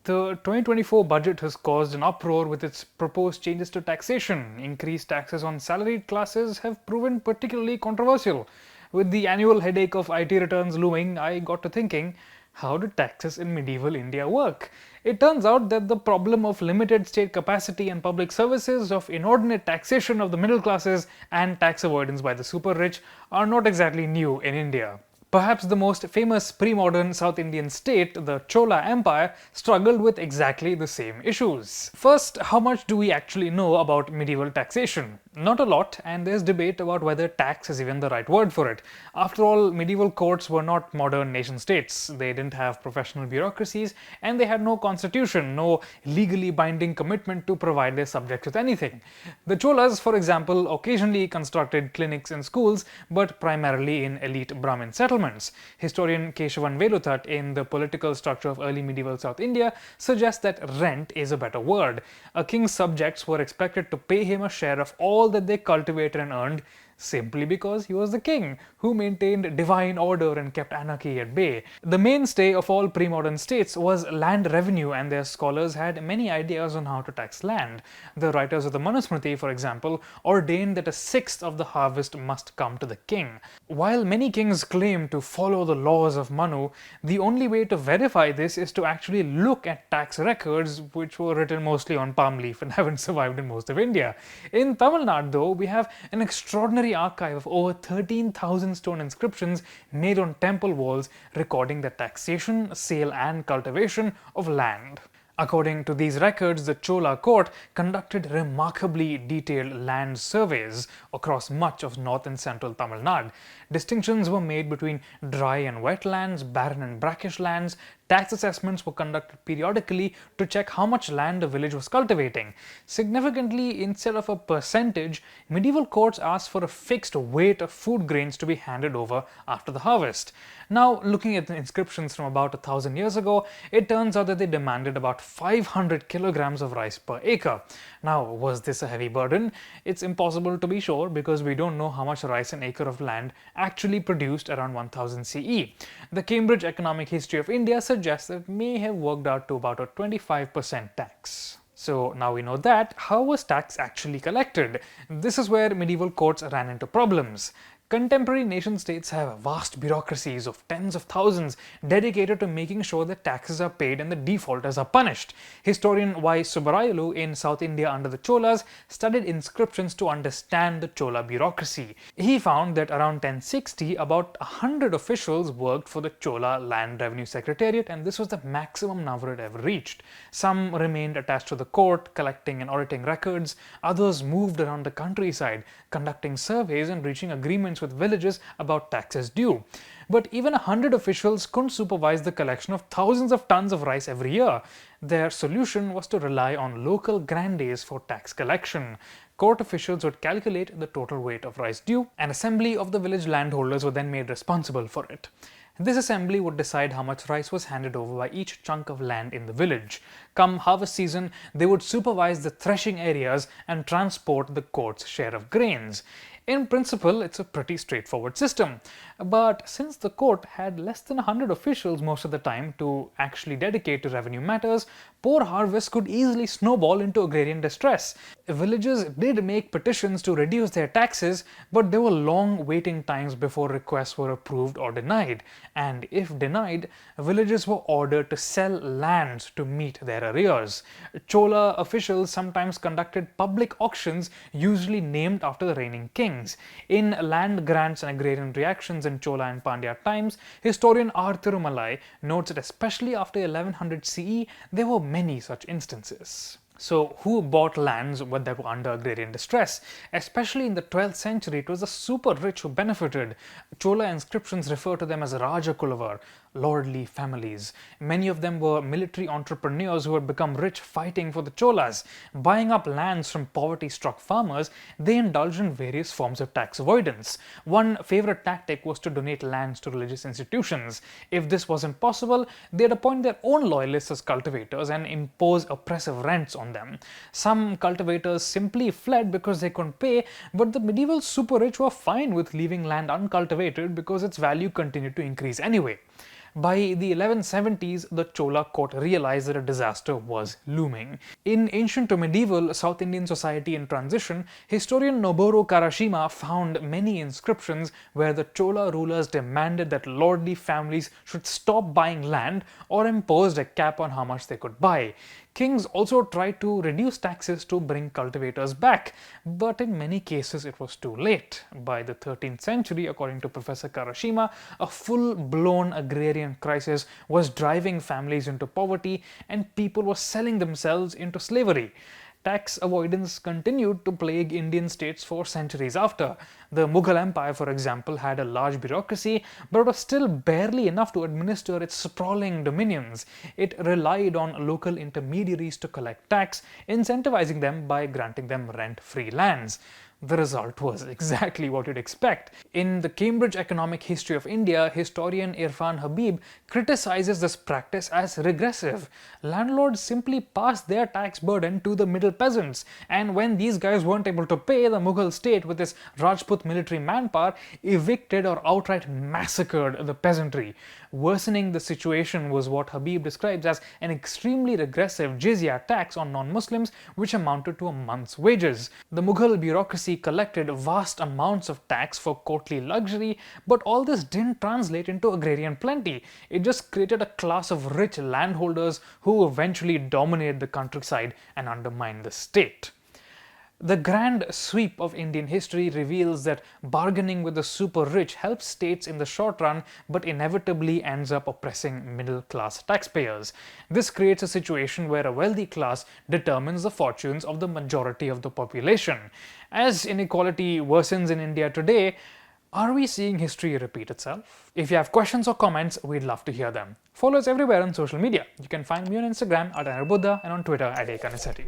The 2024 budget has caused an uproar with its proposed changes to taxation. Increased taxes on salaried classes have proven particularly controversial. With the annual headache of IT returns looming, I got to thinking, how did taxes in medieval India work? It turns out that the problem of limited state capacity and public services, of inordinate taxation of the middle classes, and tax avoidance by the super rich are not exactly new in India. Perhaps the most famous pre-modern South Indian state, the Chola Empire, struggled with exactly the same issues. First, how much do we actually know about medieval taxation? Not a lot, and there's debate about whether tax is even the right word for it. After all, medieval courts were not modern nation states. They didn't have professional bureaucracies, and they had no constitution, no legally binding commitment to provide their subjects with anything. The Cholas, for example, occasionally constructed clinics and schools, but primarily in elite Brahmin settlements. Historian Kesavan Veluthat, in The Political Structure of Early Medieval South India, suggests that rent is a better word. A king's subjects were expected to pay him a share of all that they cultivated and earned, simply because he was the king, who maintained divine order and kept anarchy at bay. The mainstay of all pre-modern states was land revenue, and their scholars had many ideas on how to tax land. The writers of the Manusmriti, for example, ordained that a sixth of the harvest must come to the king. While many kings claim to follow the laws of Manu, the only way to verify this is to actually look at tax records, which were written mostly on palm leaf and haven't survived in most of India. In Tamil Nadu, though, we have an extraordinary archive of over 13,000 stone inscriptions made on temple walls recording the taxation, sale and cultivation of land. According to these records, the Chola court conducted remarkably detailed land surveys across much of north and central Tamil Nadu. Distinctions were made between dry and wet lands, barren and brackish lands. Tax assessments were conducted periodically to check how much land a village was cultivating. Significantly, instead of a percentage, medieval courts asked for a fixed weight of food grains to be handed over after the harvest. Now, looking at the inscriptions from about 1,000 years ago, it turns out that they demanded about 500 kilograms of rice per acre. Now, was this a heavy burden? It's impossible to be sure because we don't know how much rice an acre of land actually produced around 1000 CE. The Cambridge Economic History of India suggests that it may have worked out to about a 25% tax. So now we know that, how was tax actually collected? This is where medieval courts ran into problems. Contemporary nation states have vast bureaucracies of tens of thousands dedicated to making sure that taxes are paid and the defaulters are punished. Historian Y. Subarayulu in South India under the Cholas studied inscriptions to understand the Chola bureaucracy. He found that around 1060, about 100 officials worked for the Chola Land Revenue Secretariat, and this was the maximum number it ever reached. Some remained attached to the court, collecting and auditing records. Others moved around the countryside, conducting surveys and reaching agreements with villages about taxes due. But even 100 officials couldn't supervise the collection of thousands of tons of rice every year. Their solution was to rely on local grandees for tax collection. Court officials would calculate the total weight of rice due. An assembly of the village landholders were then made responsible for it. This assembly would decide how much rice was handed over by each chunk of land in the village. Come harvest season, they would supervise the threshing areas and transport the court's share of grains. In principle, it's a pretty straightforward system. But since the court had less than 100 officials most of the time to actually dedicate to revenue matters, poor harvests could easily snowball into agrarian distress. Villages did make petitions to reduce their taxes, but there were long waiting times before requests were approved or denied. And if denied, villages were ordered to sell lands to meet their arrears. Chola officials sometimes conducted public auctions, usually named after the reigning kings. In Land Grants and Agrarian Reactions in Chola and Pāṇḍya times, historian R. Tirumalai notes that especially after 1100 CE, there were many such instances. So, who bought lands that were under agrarian distress? Especially in the 12th century, it was the super rich who benefited. Chola inscriptions refer to them as Raja Kulavar, lordly families. Many of them were military entrepreneurs who had become rich fighting for the Cholas. Buying up lands from poverty-struck farmers, they indulged in various forms of tax avoidance. One favorite tactic was to donate lands to religious institutions. If this wasn't possible, they'd appoint their own loyalists as cultivators and impose oppressive rents on them. Some cultivators simply fled because they couldn't pay, but the medieval super rich were fine with leaving land uncultivated because its value continued to increase anyway. By the 1170s, the Chola court realized that a disaster was looming. In ancient to medieval South Indian society in transition, historian Noboru Karashima found many inscriptions where the Chola rulers demanded that lordly families should stop buying land or imposed a cap on how much they could buy. Kings also tried to reduce taxes to bring cultivators back, but in many cases it was too late. By the 13th century, according to Professor Karashima, a full-blown agrarian crisis was driving families into poverty and people were selling themselves into slavery. Tax avoidance continued to plague Indian states for centuries after. The Mughal Empire, for example, had a large bureaucracy, but it was still barely enough to administer its sprawling dominions. It relied on local intermediaries to collect tax, incentivizing them by granting them rent-free lands. The result was exactly what you'd expect. In the Cambridge Economic History of India, historian Irfan Habib criticizes this practice as regressive. Landlords simply passed their tax burden to the middle peasants, and when these guys weren't able to pay, the Mughal state with its Rajput military manpower evicted or outright massacred the peasantry. Worsening the situation was what Habib describes as an extremely regressive jizya tax on non-Muslims, which amounted to a month's wages. The Mughal bureaucracy collected vast amounts of tax for courtly luxury, but all this didn't translate into agrarian plenty. It just created a class of rich landholders who eventually dominated the countryside and undermined the state. The grand sweep of Indian history reveals that bargaining with the super rich helps states in the short run but inevitably ends up oppressing middle class taxpayers. This creates a situation where a wealthy class determines the fortunes of the majority of the population. As inequality worsens in India today, are we seeing history repeat itself? If you have questions or comments, we'd love to hear them. Follow us everywhere on social media. You can find me on Instagram at Anirudh and on Twitter at Kanisetti.